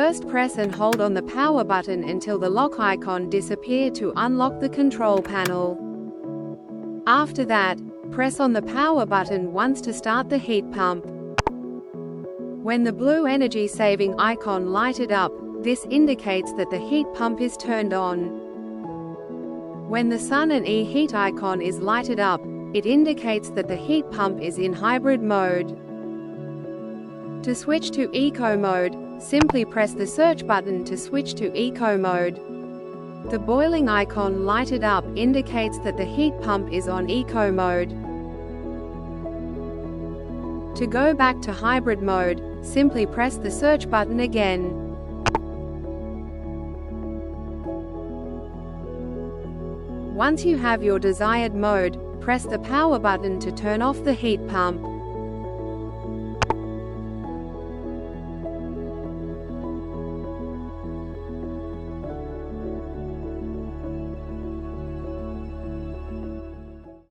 First press and hold on the power button until the lock icon disappears to unlock the control panel. After that, press on the power button once to start the heat pump. When the blue energy-saving icon lighted up, this indicates that the heat pump is turned on. When the sun and e-heat icon is lighted up, it indicates that the heat pump is in hybrid mode. To switch to eco mode, simply press the search button to switch to eco mode. The boiling icon lighted up indicates that the heat pump is on eco mode. To go back to hybrid mode, simply press the search button again. Once you have your desired mode, press the power button to turn off the heat pump.